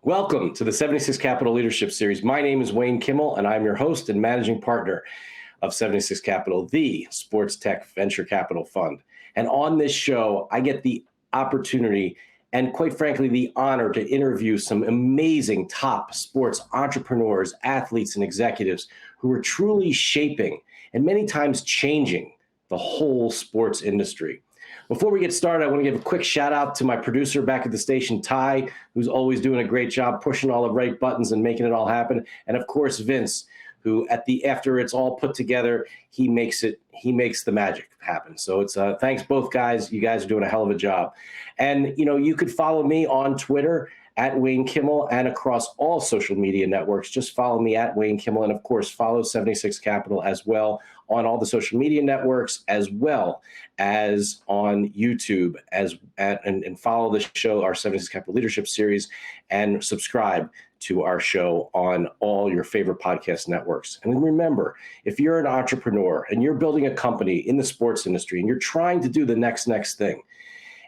Welcome to the 76 Capital Leadership Series. My name is Wayne Kimmel, and I'm your host and managing partner of 76 Capital, the sports tech venture capital fund. And on this show, I get the opportunity and, quite frankly, the honor to interview some amazing top sports entrepreneurs, athletes, and executives who are truly shaping and many times changing the whole sports industry. Before we get started, I want to give a quick shout out to my producer back at the station, Ty, who's always doing a great job pushing all the right buttons and making it all happen. And of course, Vince, who after it's all put together, he makes the magic happen. So it's thanks both guys. You guys are doing a hell of a job. And you could follow me on Twitter at Wayne Kimmel and across all social media networks. Just follow me at Wayne Kimmel, and of course follow 76 Capital as well on all the social media networks, as well as on YouTube, and follow the show, our 76 Capital Leadership Series, and subscribe to our show on all your favorite podcast networks. And remember, if you're an entrepreneur and you're building a company in the sports industry and you're trying to do the next thing,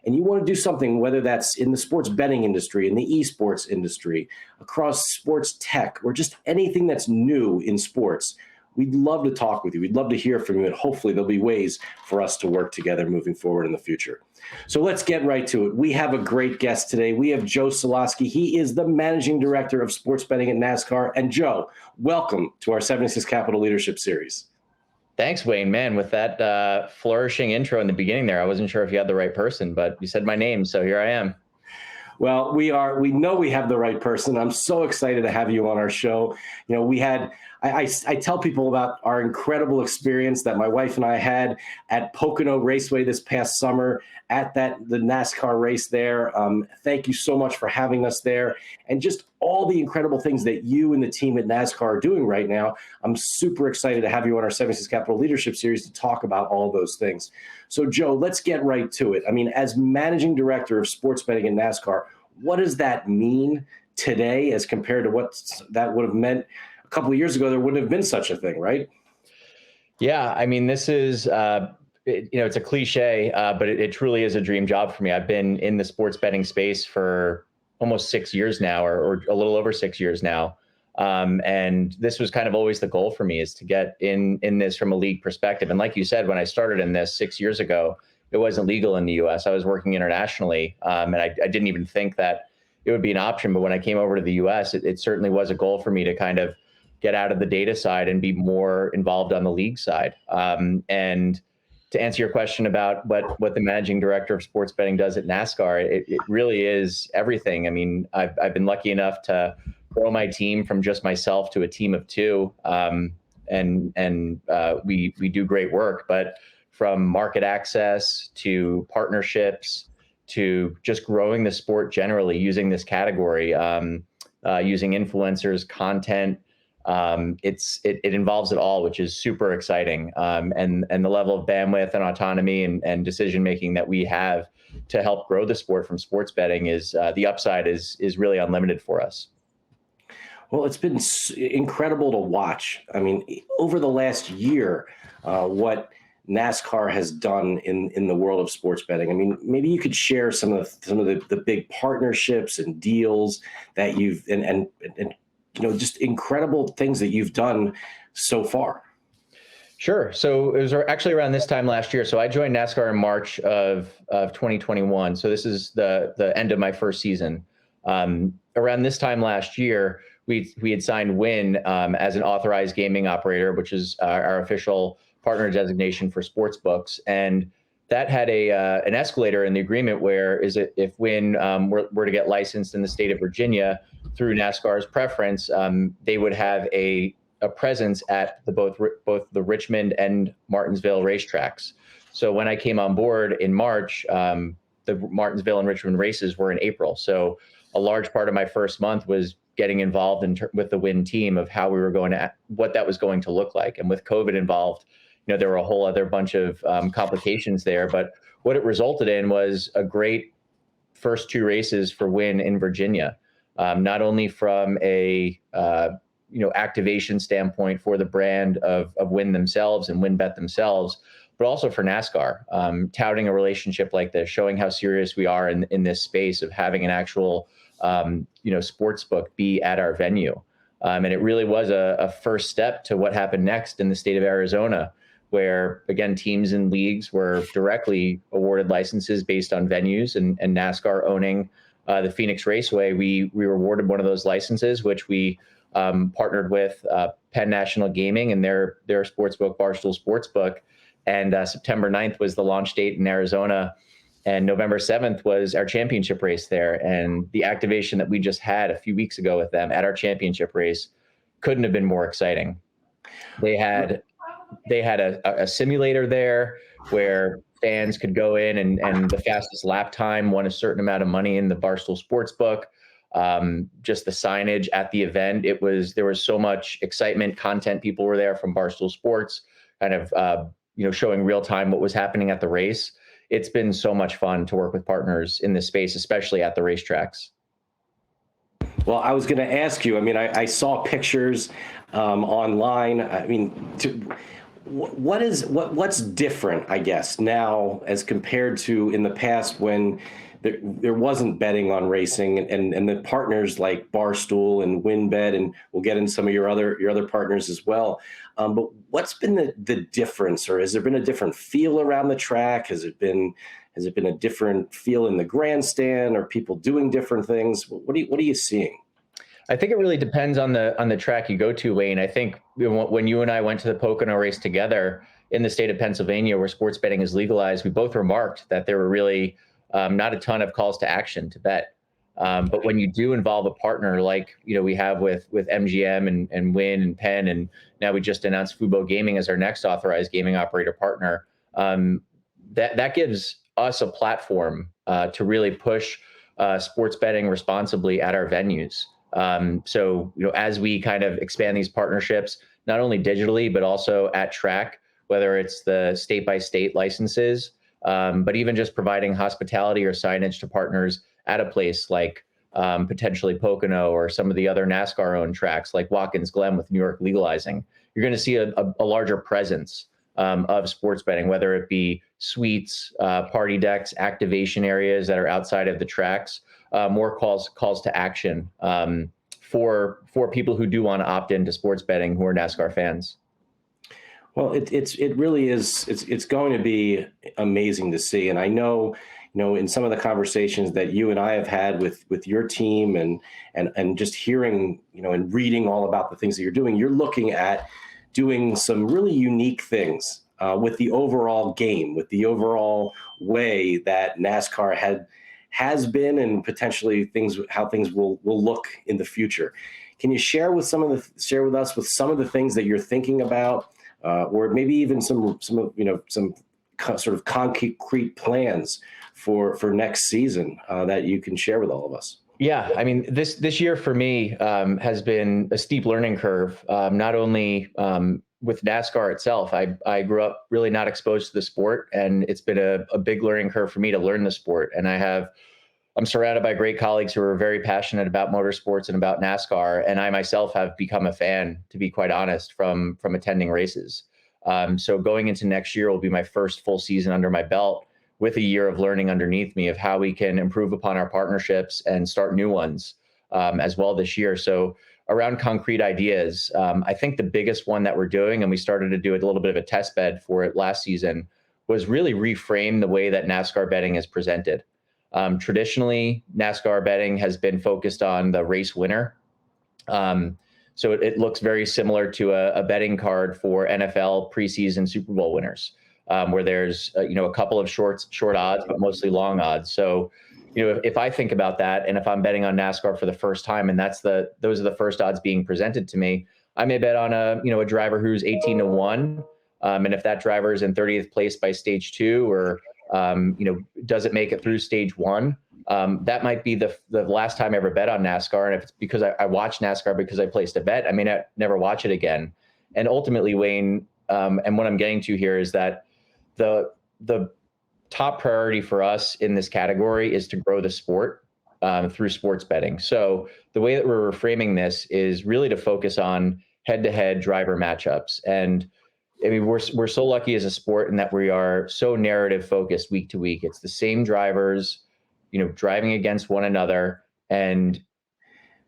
and you want to do something, whether that's in the sports betting industry, in the esports industry, across sports tech, or just anything that's new in sports, we'd love to talk with you. We'd love to hear from you, and hopefully there'll be ways for us to work together moving forward in the future. So let's get right to it. We have a great guest today. We have Joe Soloski. He is the managing director of sports betting at Nascar. And Joe, welcome to our 76 Capital Leadership Series. Thanks, Wayne. Man, with that flourishing intro in the beginning there, I wasn't sure if you had the right person, but you said my name, so here I am. Well, we know we have the right person. I'm so excited to have you on our show. I tell people about our incredible experience that my wife and I had at Pocono Raceway this past summer at the NASCAR race there. Thank you so much for having us there, and just all the incredible things that you and the team at NASCAR are doing right now. I'm super excited to have you on our 76 Capital Leadership Series to talk about all those things. So, Joe, let's get right to it. I mean, as managing director of sports betting in NASCAR, what does that mean today as compared to what that would have meant a couple of years ago? There wouldn't have been such a thing, right? Yeah, I mean, this is, it's a cliche, but it truly is a dream job for me. I've been in the sports betting space for almost 6 years now, or a little over 6 years now. And this was kind of always the goal for me, is to get in this from a league perspective. And like you said, when I started in this 6 years ago, it wasn't legal in the US. I was working internationally, and I didn't even think that it would be an option. But when I came over to the US, it certainly was a goal for me to kind of get out of the data side and be more involved on the league side. And to answer your question about what the managing director of sports betting does at NASCAR, it really is everything. I mean, I've been lucky enough to grow my team from just myself to a team of two, and we do great work. But from market access to partnerships to just growing the sport generally, using this category, using influencers, content, it involves it all, which is super exciting. And the level of bandwidth and autonomy and decision making that we have to help grow the sport from sports betting is the upside is really unlimited for us. Well, it's been incredible to watch. I mean, over the last year, what NASCAR has done in the world of sports betting. I mean, maybe you could share some of the big partnerships and deals that you've and just incredible things that you've done so far. Sure. So it was actually around this time last year. So I joined NASCAR in March of 2021. So this is the end of my first season. Around this time last year, we had signed Wynn as an authorized gaming operator, which is our official partner designation for sportsbooks. And that had an escalator in the agreement where if Wynn were to get licensed in the state of Virginia through NASCAR's preference, they would have a presence at both the Richmond and Martinsville racetracks. So when I came on board in March, the Martinsville and Richmond races were in April. So a large part of my first month was getting involved with the Wynn team of how we were what that was going to look like. And with COVID involved, there were a whole other bunch of complications there. But what it resulted in was a great first two races for Wynn in Virginia, not only from a activation standpoint for the brand of Wynn themselves and WynnBET themselves, but also for NASCAR, touting a relationship like this, showing how serious we are in this space of having an actual Sportsbook be at our venue. And it really was a first step to what happened next in the state of Arizona, where, again, teams and leagues were directly awarded licenses based on venues, and NASCAR owning the Phoenix Raceway, we were awarded one of those licenses, which we partnered with Penn National Gaming and their sportsbook, Barstool Sportsbook. And September 9th was the launch date in Arizona. And November 7th was our championship race there. And the activation that we just had a few weeks ago with them at our championship race couldn't have been more exciting. They had a simulator there where fans could go in and the fastest lap time won a certain amount of money in the Barstool Sportsbook. Just the signage at the event, there was so much excitement, content. People were there from Barstool Sports, kind of showing real time what was happening at the race. It's been so much fun to work with partners in this space, especially at the racetracks. Well, I was going to ask you, I mean, I saw pictures online. I mean, what's different, I guess, now as compared to in the past when there wasn't betting on racing, and the partners like Barstool and WynnBET, and we'll get into some of your other partners as well. But what's been the difference, or has there been a different feel around the track? Has it been a different feel in the grandstand, or people doing different things? What are you seeing? I think it really depends on the track you go to, Wayne. I think when you and I went to the Pocono race together in the state of Pennsylvania, where sports betting is legalized, we both remarked that there were really not a ton of calls to action to bet. But when you do involve a partner like we have with MGM and Wynn and Penn, and now we just announced Fubo Gaming as our next authorized gaming operator partner, that gives us a platform to really push sports betting responsibly at our venues. So as we kind of expand these partnerships, not only digitally but also at track, whether it's the state-by-state licenses, but even just providing hospitality or signage to partners at a place like potentially Pocono or some of the other NASCAR-owned tracks like Watkins Glen with New York legalizing, you're going to see a larger presence of sports betting, whether it be suites, party decks, activation areas that are outside of the tracks, more calls to action for people who do want to opt into sports betting who are NASCAR fans. Well, it really is. It's going to be amazing to see, and I know, in some of the conversations that you and I have had with your team, and just hearing, and reading all about the things that you're doing, you're looking at doing some really unique things with the overall game, with the overall way that NASCAR has been, and potentially how things will look in the future. Can you share with us with some of the things that you're thinking about? Or maybe even some sort of concrete plans for next season that you can share with all of us. Yeah, I mean, this year for me has been a steep learning curve. Not only with NASCAR itself, I grew up really not exposed to the sport, and it's been a big learning curve for me to learn the sport. And I'm surrounded by great colleagues who are very passionate about motorsports and about NASCAR. And I myself have become a fan, to be quite honest, from attending races. So going into next year will be my first full season under my belt, with a year of learning underneath me of how we can improve upon our partnerships and start new ones as well this year. So around concrete ideas, I think the biggest one that we're doing, and we started to do a little bit of a test bed for it last season, was really reframe the way that NASCAR betting is presented. Traditionally, NASCAR betting has been focused on the race winner. So it looks very similar to a betting card for NFL preseason Super Bowl winners, where there's a couple of short odds, but mostly long odds. So if I think about that, and if I'm betting on NASCAR for the first time, and those are the first odds being presented to me, I may bet on a driver who's 18-1, and if that driver is in 30th place by stage 2, or doesn't make it through stage 1, that might be the last time I ever bet on NASCAR. And if it's because I watch NASCAR because I placed a bet, I may not never watch it again. And ultimately, Wayne, and what I'm getting to here is that the top priority for us in this category is to grow the sport through sports betting. So the way that we're reframing this is really to focus on head-to-head driver matchups. And I mean, we're so lucky as a sport in that we are so narrative focused week to week. It's the same drivers, driving against one another. And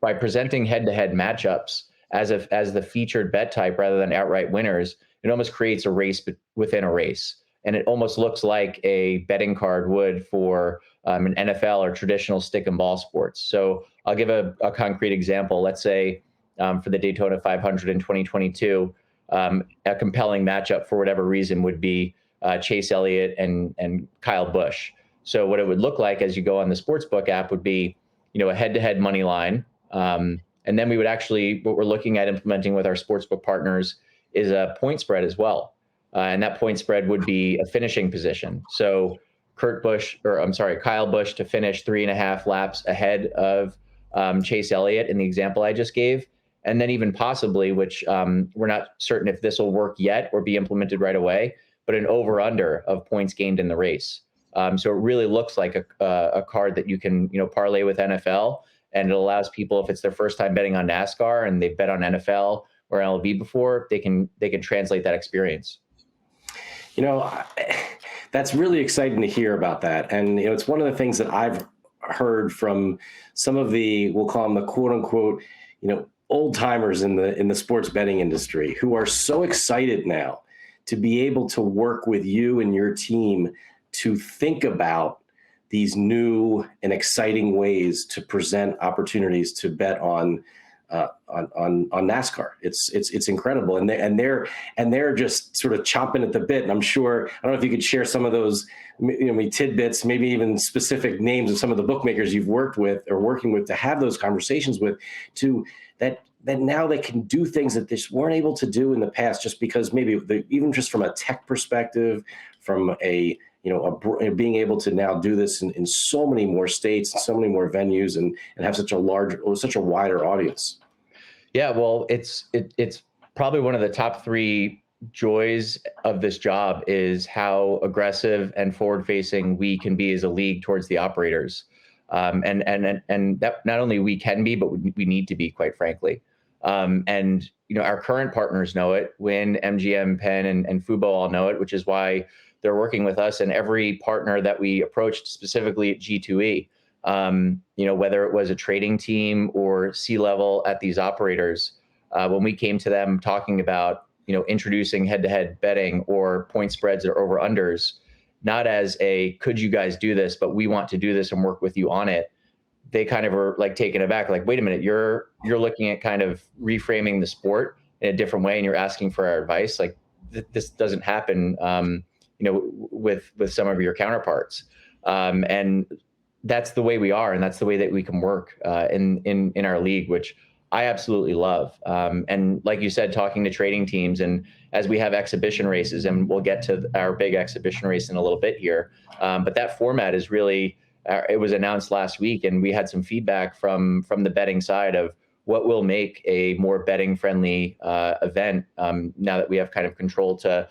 by presenting head-to-head matchups as the featured bet type rather than outright winners, it almost creates a race within a race. And it almost looks like a betting card would for an NFL or traditional stick and ball sports. So I'll give a concrete example. Let's say for the Daytona 500 in 2022, a compelling matchup for whatever reason would be Chase Elliott and Kyle Busch. So what it would look like as you go on the Sportsbook app would be, a head-to-head money line. And then we would actually, what we're looking at implementing with our Sportsbook partners is a point spread as well. And that point spread would be a finishing position. So Kyle Busch to finish 3.5 laps ahead of Chase Elliott in the example I just gave. And then even possibly, which we're not certain if this will work yet or be implemented right away, but an over-under of points gained in the race. So it really looks like a card that you can, parlay with NFL, and it allows people, if it's their first time betting on NASCAR and they've bet on NFL or LB before, they can translate that experience. That's really exciting to hear about that. And, it's one of the things that I've heard from some of the, we'll call them the quote unquote, old timers in the sports betting industry who are so excited now to be able to work with you and your team to think about these new and exciting ways to present opportunities to bet on NASCAR. It's incredible, and they're just sort of chomping at the bit. And I'm sure, I don't know if you could share some of those tidbits, maybe even specific names of some of the bookmakers you've worked with or working with to have those conversations with, to that now they can do things that they just weren't able to do in the past, just because maybe even just from a tech perspective, from being able to now do this in so many more states and so many more venues and have such a wider audience. Yeah, well, it's probably one of the top 3 joys of this job is how aggressive and forward-facing we can be as a league towards the operators, and that not only we can be, but we need to be, quite frankly. And our current partners know it. Wynn, MGM, Penn, and Fubo all know it, which is why they're working with us. And every partner that we approached, specifically at G2E, whether it was a trading team or C-level at these operators, when we came to them talking about, introducing head-to-head betting or point spreads or over-unders, not as a, could you guys do this, but we want to do this and work with you on it. They kind of were like taken aback, like, wait a minute, you're looking at kind of reframing the sport in a different way, and you're asking for our advice. Like this doesn't happen, with some of your counterparts. And that's the way we are, and that's the way that we can work in our league, which I absolutely love. And like you said, talking to trading teams, and as we have exhibition races, and we'll get to our big exhibition race in a little bit here, but that format is really, it was announced last week, and we had some feedback from the betting side of what will make a more betting friendly event, now that we have kind of control to,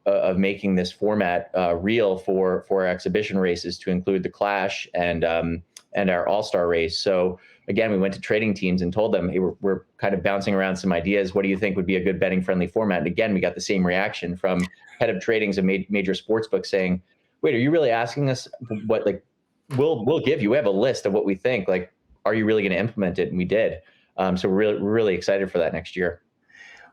of making this format real for our exhibition races, to include the Clash and our All-Star race. So again, we went to trading teams and told them, hey, we're kind of bouncing around some ideas. What do you think would be a good betting friendly format? And again, we got the same reaction from head of tradings of major sportsbooks saying, wait, are you really asking us what, like, we'll give you, we have a list of what we think, like, are you really going to implement it? And we did. So we're really excited for that next year.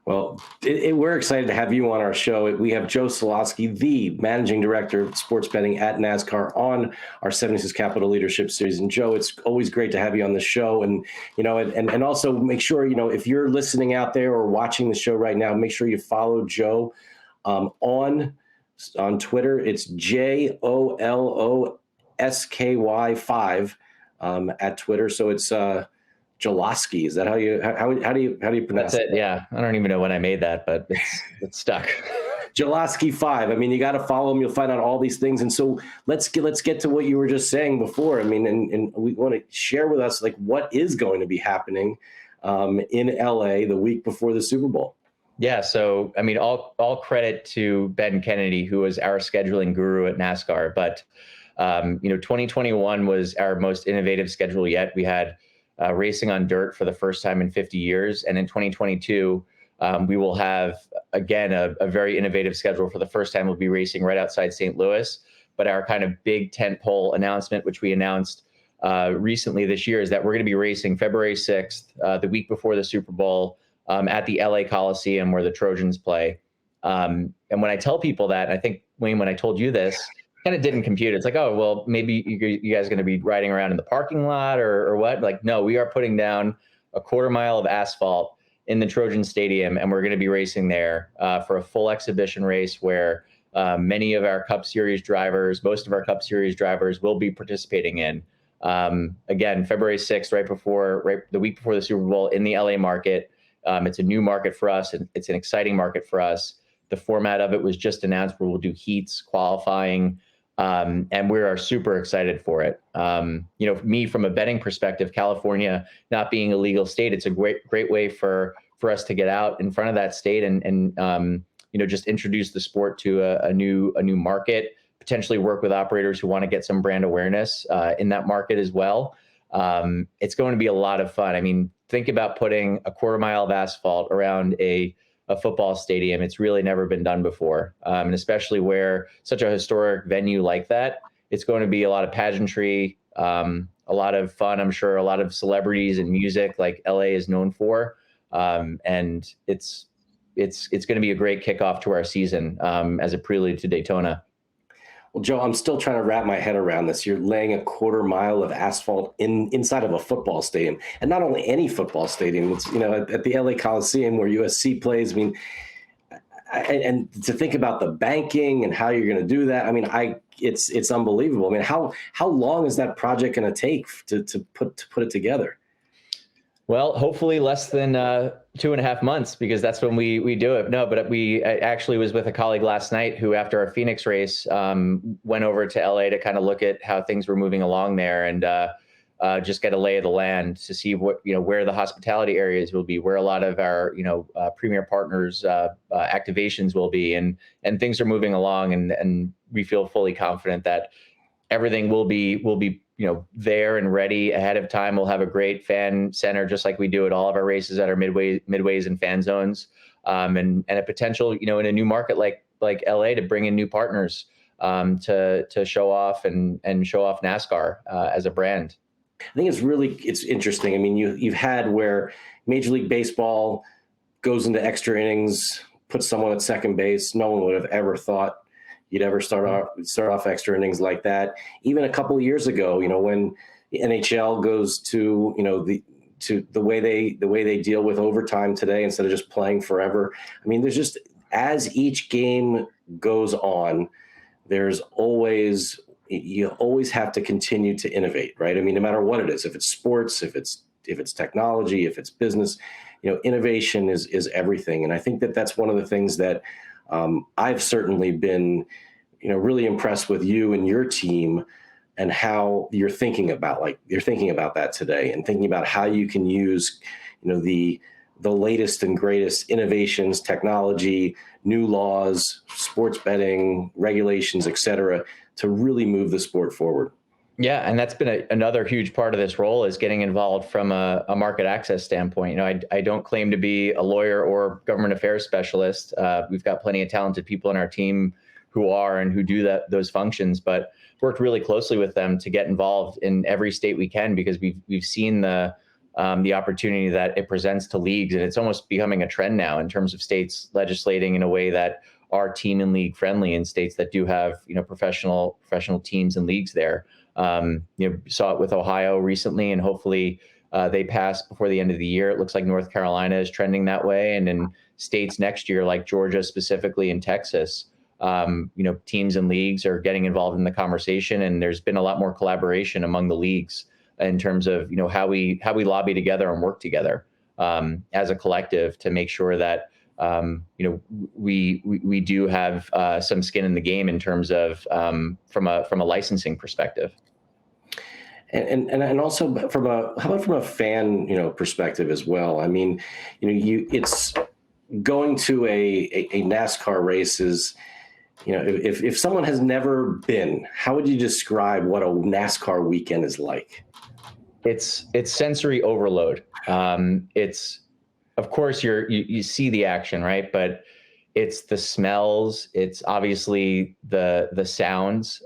Well, we're excited to have you on our show. We have Joe Soloski, the managing director of sports betting at NASCAR, on our 76 Capital Leadership Series. And Joe, it's always great to have you on the show. And, and also make sure, if you're listening out there or watching the show right now, make sure you follow Joe on Twitter. It's JOLOSKY5 at Twitter. So it's Soloski. Is that how do you pronounce it? That's it. Yeah. I don't even know when I made that, but it's stuck. Soloski5. I mean, you got to follow him. You'll find out all these things. And so let's get to what you were just saying before. I mean, and we want to share with us, like, what is going to be happening in LA the week before the Super Bowl. Yeah. So, I mean, all credit to Ben Kennedy, who was our scheduling guru at NASCAR. But, 2021 was our most innovative schedule yet. We had racing on dirt for the first time in 50 years. And in 2022, we will have, again, a very innovative schedule. For the first time, we'll be racing right outside St. Louis. But our kind of big tentpole announcement, which we announced recently this year is that we're going to be racing February 6th, the week before the Super Bowl, at the LA Coliseum where the Trojans play. And when I tell people that, I think, Wayne, when I told you this, kind of didn't compute. It's like, oh, well, maybe you guys are going to be riding around in the parking lot or what? Like, no, we are putting down a quarter mile of asphalt in the Trojan Stadium, and we're going to be racing there for a full exhibition race where many of our Cup Series drivers, most of our Cup Series drivers will be participating in. Again, February 6th, right the week before the Super Bowl in the LA market. It's a new market for us, and it's an exciting market for us. The format of it was just announced where we'll do heats, qualifying, and we are super excited for it. Me, from a betting perspective, California not being a legal state, it's a great way for us to get out in front of that state and just introduce the sport to a new market, potentially work with operators who want to get some brand awareness in that market as well. It's going to be a lot of fun. I mean, think about putting a quarter mile of asphalt around a football stadium. It's really never been done before. And especially where such a historic venue like that, it's going to be a lot of pageantry, a lot of fun, I'm sure, a lot of celebrities and music like LA is known for. And it's going to be a great kickoff to our season as a prelude to Daytona. Well, Joe, I'm still trying to wrap my head around this. You're laying a quarter mile of asphalt inside of a football stadium, and not only any football stadium. It's at the LA Coliseum where USC plays. I mean, and to think about the banking and how you're going to do that. I mean, it's unbelievable. I mean, how long is that project going to take to put it together? Well, hopefully less than 2.5 months, because that's when we do it. No, but I actually was with a colleague last night who, after our Phoenix race, went over to LA to kind of look at how things were moving along there and just get a lay of the land to see where the hospitality areas will be, where a lot of our premier partners activations will be, and things are moving along, and we feel fully confident that everything will be there and ready ahead of time. We'll have a great fan center, just like we do at all of our races at our midways and fan zones, and a potential, in a new market like LA, to bring in new partners to show off and show off NASCAR as a brand. I think it's interesting. I mean, you've had where Major League Baseball goes into extra innings, puts someone at second base. No one would have ever thought you'd ever start off extra innings like that. Even a couple of years ago, when the NHL goes to the way they deal with overtime today, instead of just playing forever. I mean, there's just, as each game goes on, you always have to continue to innovate, right? I mean, no matter what it is, if it's sports, if it's technology, if it's business, innovation is everything. And I think that that's one of the things that I've certainly been, really impressed with you and your team, and how you're thinking about that today, and thinking about how you can use, the latest and greatest innovations, technology, new laws, sports betting regulations, et cetera, to really move the sport forward. Yeah, and that's been another huge part of this role, is getting involved from a market access standpoint. I don't claim to be a lawyer or government affairs specialist. We've got plenty of talented people in our team who are and who do those functions, but worked really closely with them to get involved in every state we can, because we've seen the opportunity that it presents to leagues, and it's almost becoming a trend now in terms of states legislating in a way that are team and league friendly, in states that do have professional teams and leagues there. Saw it with Ohio recently, and hopefully they pass before the end of the year. It looks like North Carolina is trending that way, and in states next year, like Georgia specifically and Texas, teams and leagues are getting involved in the conversation, and there's been a lot more collaboration among the leagues in terms of how we lobby together and work together as a collective to make sure that we do have some skin in the game in terms of from a licensing perspective. And also how about from a fan perspective as well? I mean, it's going to a NASCAR race is, if someone has never been, how would you describe what a NASCAR weekend is like? It's sensory overload. It's, of course, you see the action, right? But it's the smells. It's obviously the sounds.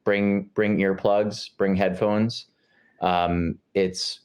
Bring earplugs, bring headphones. It's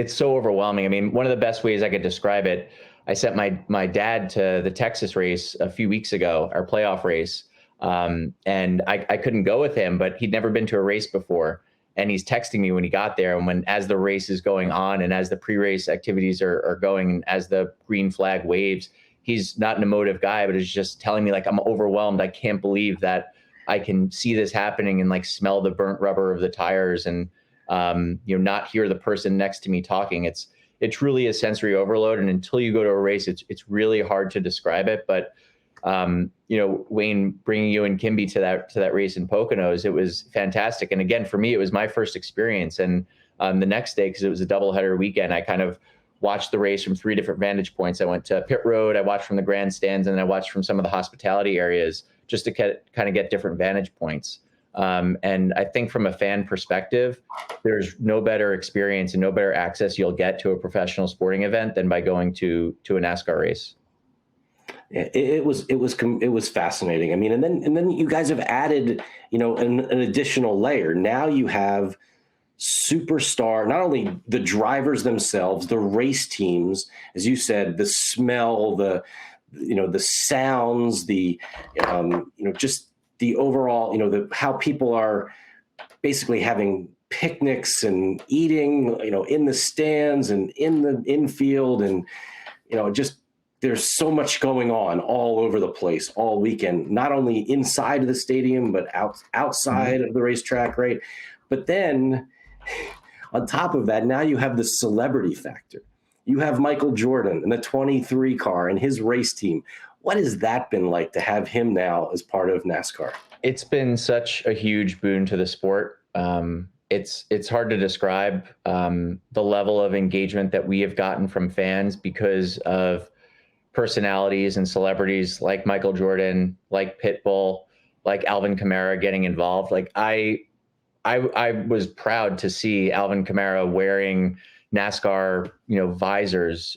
so overwhelming. I mean, one of the best ways I could describe it, I sent my dad to the Texas race a few weeks ago, our playoff race. And I couldn't go with him, but he'd never been to a race before. And he's texting me when he got there, and as the race is going on and as the pre-race activities are going, and as the green flag waves, he's not an emotive guy, but he's just telling me, like, I'm overwhelmed. I can't believe that I can see this happening and, like, smell the burnt rubber of the tires and, not hear the person next to me talking. It truly is sensory overload. And until you go to a race, it's really hard to describe it. But, Wayne, bringing you and Kimby to that race in Poconos, it was fantastic. And again, for me, it was my first experience. And the next day, because it was a doubleheader weekend, I kind of watched the race from 3 different vantage points. I went to pit road, I watched from the grandstands, and then I watched from some of the hospitality areas just to kind of get different vantage points. And I think from a fan perspective, there's no better experience and no better access you'll get to a professional sporting event than by going to a NASCAR race. It was fascinating. I mean, and then you guys have added, an additional layer. Now you have superstar, not only the drivers themselves, the race teams, as you said, the smell, the sounds, just the overall, how people are basically having picnics and eating, in the stands and in the infield, and, just there's so much going on all over the place all weekend, not only inside of the stadium, but outside of the racetrack, right? But then on top of that, now you have the celebrity factor. You have Michael Jordan in the 23 car and his race team. What has that been like to have him now as part of NASCAR? It's been such a huge boon to the sport. It's hard to describe the level of engagement that we have gotten from fans because of personalities and celebrities like Michael Jordan, like Pitbull, like Alvin Kamara getting involved. Like I was proud to see Alvin Kamara wearing NASCAR, visors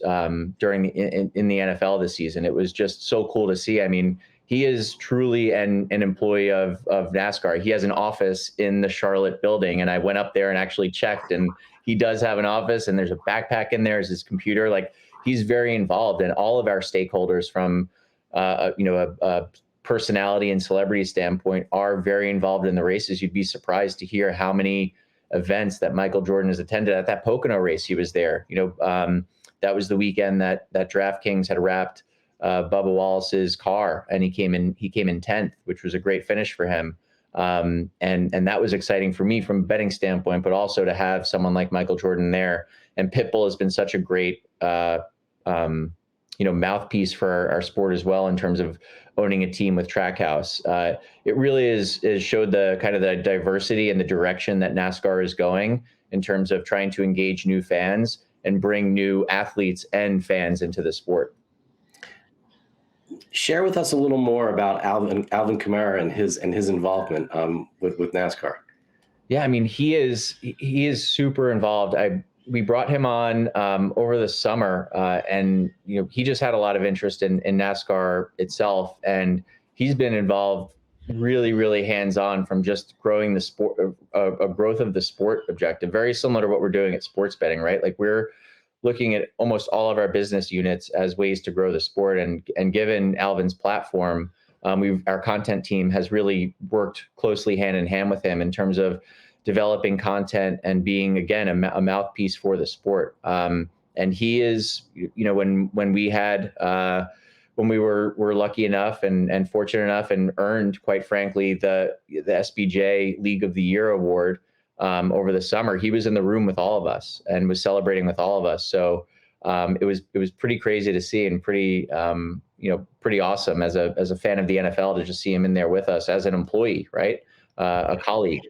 during in the NFL this season. It was just so cool to see. I mean, he is truly an employee of NASCAR. He has an office in the Charlotte building, and I went up there and actually checked, and he does have an office, and there's a backpack in there, is his computer. Like, he's very involved, and all of our stakeholders from, a personality and celebrity standpoint are very involved in the races. You'd be surprised to hear how many events that Michael Jordan has attended. At that Pocono race, he was there. That was the weekend that DraftKings had wrapped Bubba Wallace's car, and he came in 10th, which was a great finish for him. And that was exciting for me from a betting standpoint, but also to have someone like Michael Jordan there. And Pitbull has been such a great, mouthpiece for our sport as well, in terms of owning a team with Trackhouse. It really is showed the kind of the diversity and the direction that NASCAR is going in terms of trying to engage new fans and bring new athletes and fans into the sport. Share with us a little more about Alvin Kamara and his involvement with NASCAR. Yeah, I mean, he is super involved. We brought him on over the summer, and he just had a lot of interest in NASCAR itself, and he's been involved really, really hands-on from just growing the sport, a growth of the sport objective, very similar to what we're doing at sports betting, right? Like, we're looking at almost all of our business units as ways to grow the sport, and given Alvin's platform, our content team has really worked closely hand in hand with him in terms of developing content and being, again, a mouthpiece for the sport. And he is, when we were lucky enough and fortunate enough and earned, quite frankly, the SBJ League of the Year award over the summer, he was in the room with all of us and was celebrating with all of us. So it was pretty crazy to see, and pretty awesome as a fan of the NFL to just see him in there with us as an employee, right? A colleague,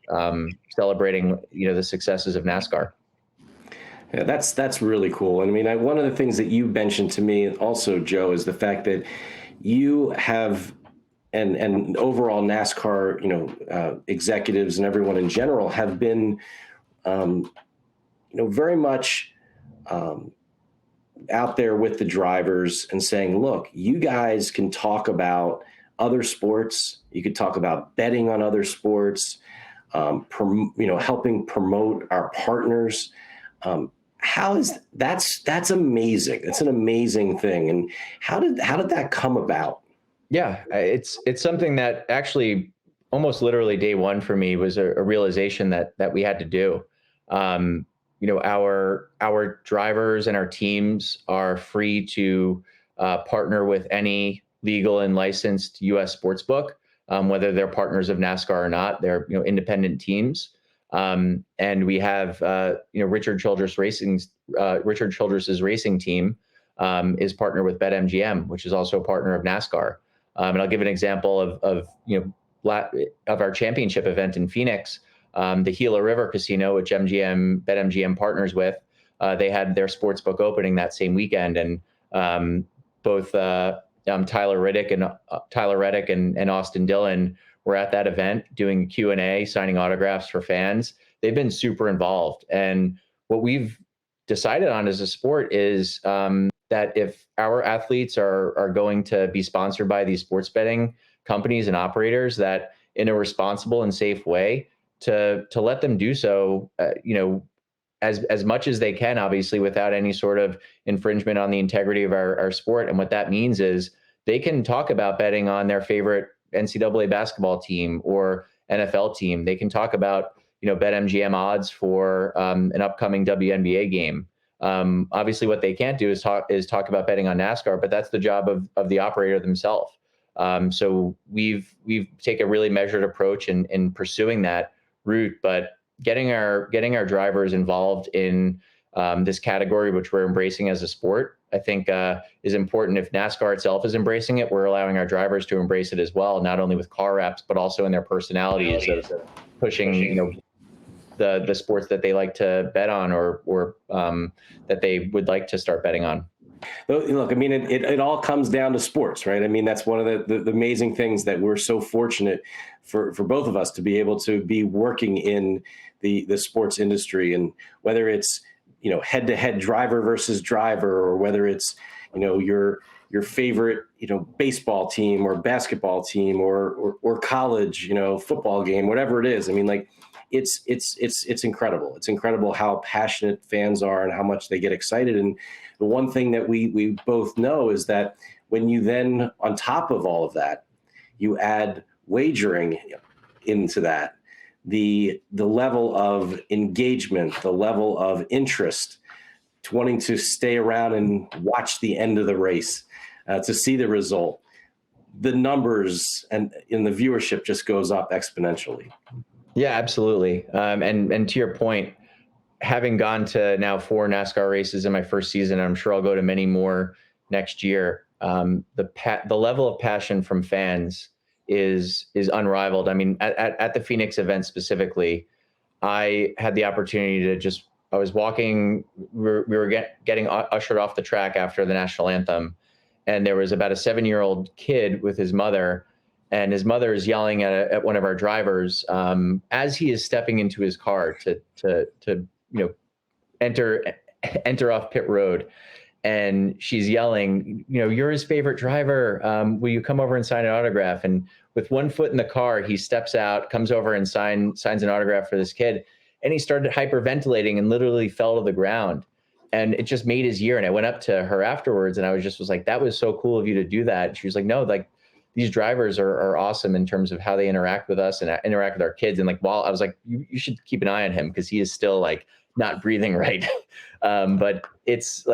celebrating, the successes of NASCAR. Yeah, that's really cool. And I mean, one of the things that you mentioned to me also, Joe, is the fact that you have, and overall NASCAR, executives and everyone in general have been, very much out there with the drivers and saying, look, you guys can talk about other sports. You could talk about betting on other sports. helping promote our partners. That's amazing. It's an amazing thing. And how did that come about? Yeah, it's something that actually almost literally day one for me was a realization that we had to do. Our drivers and our teams are free to partner with any legal and licensed U.S. sportsbook, whether they're partners of NASCAR or not. They're independent teams, and we have Richard Childress's racing team is partnered with BetMGM, which is also a partner of NASCAR. And I'll give an example of our championship event in Phoenix, the Gila River Casino, which BetMGM partners with. They had their sportsbook opening that same weekend, and both Tyler Reddick and Austin Dillon were at that event doing Q&A, signing autographs for fans. They've been super involved, and what we've decided on as a sport is that if our athletes are going to be sponsored by these sports betting companies and operators, that in a responsible and safe way, to let them do so, as much as they can, obviously, without any sort of infringement on the integrity of our sport. And what that means is they can talk about betting on their favorite NCAA basketball team or NFL team. They can talk about BetMGM odds for an upcoming WNBA game. Obviously, what they can't do is talk about betting on NASCAR, but that's the job of the operator themselves. So we've taken a really measured approach in pursuing that route, but getting our drivers involved in this category, which we're embracing as a sport, I think is important. If NASCAR itself is embracing it, we're allowing our drivers to embrace it as well, not only with car reps, but also in their personalities of pushing the sports that they like to bet on or that they would like to start betting on. Look, I mean, it all comes down to sports, right? I mean, that's one of the amazing things that we're so fortunate for both of us to be able to be working in the sports industry. And whether it's, head-to-head driver versus driver, or whether it's, your favorite, baseball team or basketball team or college, football game, whatever it is. I mean, like, it's incredible. It's incredible how passionate fans are and how much they get excited. And the one thing that we both know is that when you then, on top of all of that, you add wagering into that, the level of engagement, the level of interest, to wanting to stay around and watch the end of the race, to see the result, the numbers and in the viewership just goes up exponentially. Yeah, absolutely. And to your point, having gone to now 4 NASCAR races in my first season, I'm sure I'll go to many more next year. The level of passion from fans is unrivaled. I mean, at the Phoenix event specifically, I had the opportunity to I was walking, we were getting ushered off the track after the national anthem, and there was about a 7-year-old kid with his mother, and his mother is yelling at one of our drivers as he is stepping into his car to enter off pit road. And she's yelling, you're his favorite driver. Will you come over and sign an autograph? And with one foot in the car, he steps out, comes over and signs an autograph for this kid. And he started hyperventilating and literally fell to the ground. And it just made his year. And I went up to her afterwards and I was like, that was so cool of you to do that. And she was like, no, like, these drivers are awesome in terms of how they interact with us and interact with our kids. And like, while I was like, you should keep an eye on him because he is still like not breathing right. But it's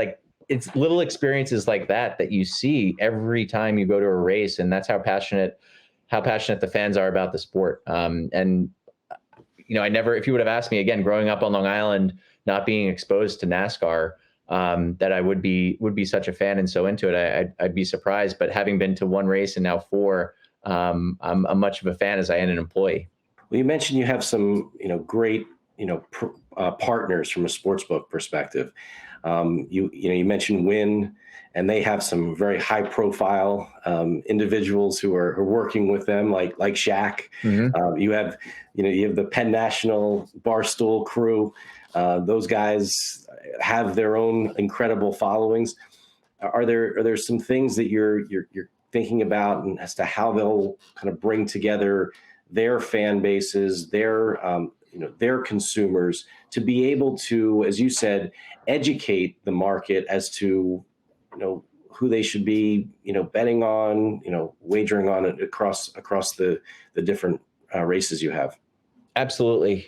little experiences like that you see every time you go to a race. And that's how passionate the fans are about the sport. And if you would have asked me again, growing up on Long Island, not being exposed to NASCAR, that I would be such a fan and so into it, I'd be surprised. But having been to 1 race and now 4, I'm much of a fan as I am an employee. Well, you mentioned you have some, great, partners from a sportsbook perspective. You mentioned Wynn, and they have some very high profile individuals who are working with them, like Shaq. Mm-hmm. You have the Penn National Barstool crew. Those guys have their own incredible followings. Are there some things that you're thinking about and as to how they'll kind of bring together their fan bases, their consumers, to be able to, as you said, educate the market as to, who they should be, betting on, wagering on it across the different races you have. Absolutely.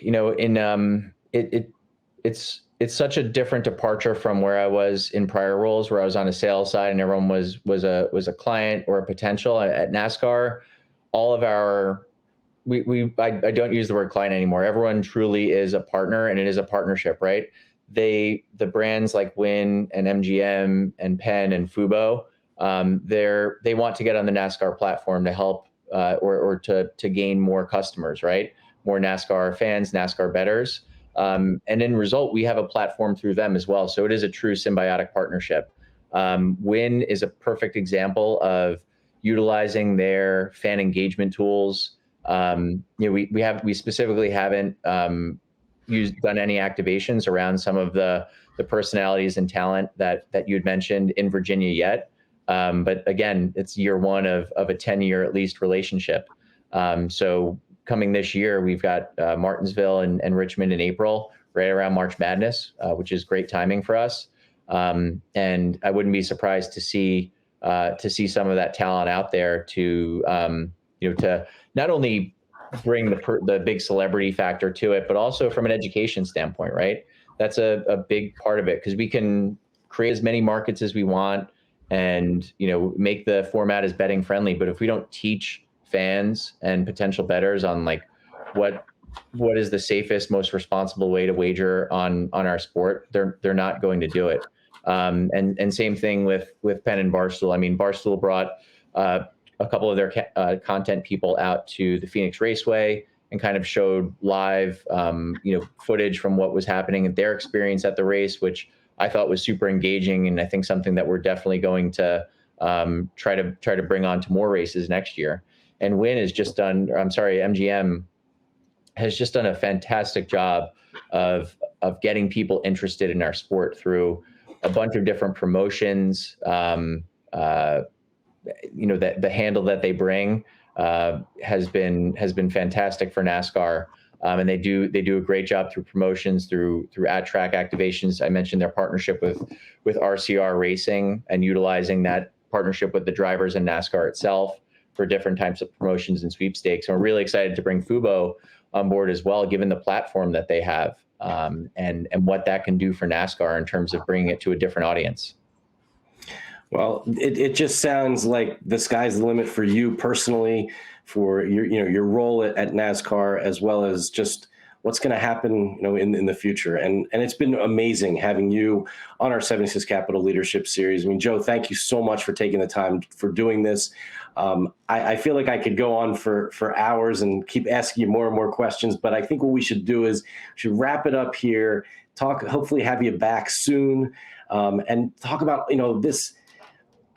It's such a different departure from where I was in prior roles, where I was on a sales side and everyone was a client or a potential. At NASCAR, all of our I don't use the word client anymore. Everyone truly is a partner, and it is a partnership, right? The brands like Wynn and MGM and Penn and Fubo, they want to get on the NASCAR platform to help or to gain more customers, right? More NASCAR fans, NASCAR bettors. And in result, we have a platform through them as well. So it is a true symbiotic partnership. Wynn is a perfect example of utilizing their fan engagement tools. We specifically haven't done any activations around some of the personalities and talent that you had mentioned in Virginia yet. But again, it's year one of a 10-year at least relationship. So coming this year, we've got Martinsville and Richmond in April, right around March Madness, which is great timing for us. And I wouldn't be surprised to see some of that talent out there to not only bring the big celebrity factor to it, but also from an education standpoint, right? That's a big part of it, because we can create as many markets as we want and, make the format as betting friendly. But if we don't teach fans and potential bettors on like what is the safest, most responsible way to wager on our sport, they're not going to do it. And same thing with Penn and Barstool. I mean, Barstool brought a couple of their content people out to the Phoenix Raceway and kind of showed live, footage from what was happening at their experience at the race, which I thought was super engaging. And I think something that we're definitely going to try to bring on to more races next year. And MGM has just done a fantastic job of getting people interested in our sport through a bunch of different promotions. The handle that they bring has been fantastic for NASCAR, and they do a great job through promotions, through at track activations. I mentioned their partnership with RCR Racing and utilizing that partnership with the drivers and NASCAR itself for different types of promotions and sweepstakes. And we're really excited to bring Fubo on board as well, given the platform that they have, and what that can do for NASCAR in terms of bringing it to a different audience. Well, it just sounds like the sky's the limit for you personally, for your role at NASCAR, as well as just what's going to happen, in the future. And it's been amazing having you on our 76 Capital Leadership Series. I mean, Joe, thank you so much for taking the time for doing this. I feel like I could go on for hours and keep asking you more and more questions, but I think what we should do is wrap it up here, hopefully have you back soon, and talk about, this.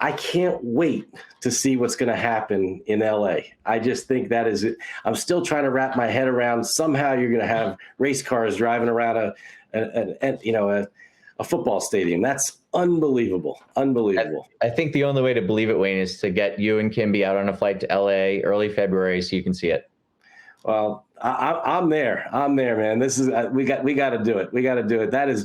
I can't wait to see what's going to happen in LA. I just think that is it. I'm still trying to wrap my head around, somehow you're going to have race cars driving around a football stadium. That's unbelievable. Unbelievable. I think the only way to believe it, Wayne, is to get you and Kimby out on a flight to LA early February so you can see it. Well, I'm there. I'm there, man. This is we got to do it. We got to do it. That's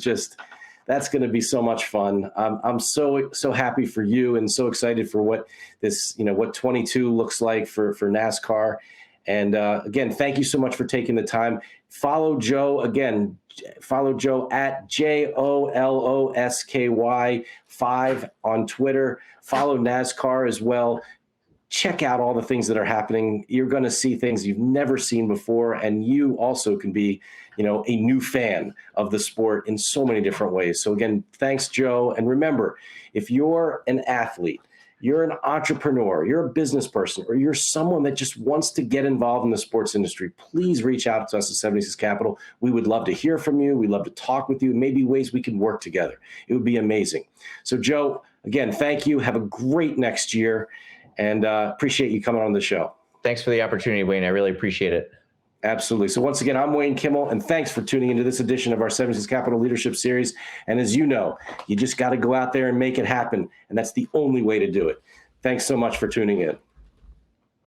going to be so much fun. I'm so happy for you and so excited for what this, what 22 looks like for NASCAR. And again, thank you so much for taking the time. Follow Joe again. Follow Joe at JOLOSKY5 on Twitter. Follow NASCAR as well. Check out all the things that are happening. You're going to see things you've never seen before, and you also can be, a new fan of the sport in so many different ways. So again, thanks, Joe. And remember, if you're an athlete, you're an entrepreneur, you're a business person, or you're someone that just wants to get involved in the sports industry, please reach out to us at 76 Capital. We would love to hear from you. We'd love to talk with you. Maybe ways we can work together. It would be amazing. So Joe, again, thank you. Have a great next year. And appreciate you coming on the show. Thanks for the opportunity, Wayne. I really appreciate it. Absolutely. So once again, I'm Wayne Kimmel, and thanks for tuning into this edition of our 76 Capital Leadership Series. And as you know, you just got to go out there and make it happen. And that's the only way to do it. Thanks so much for tuning in.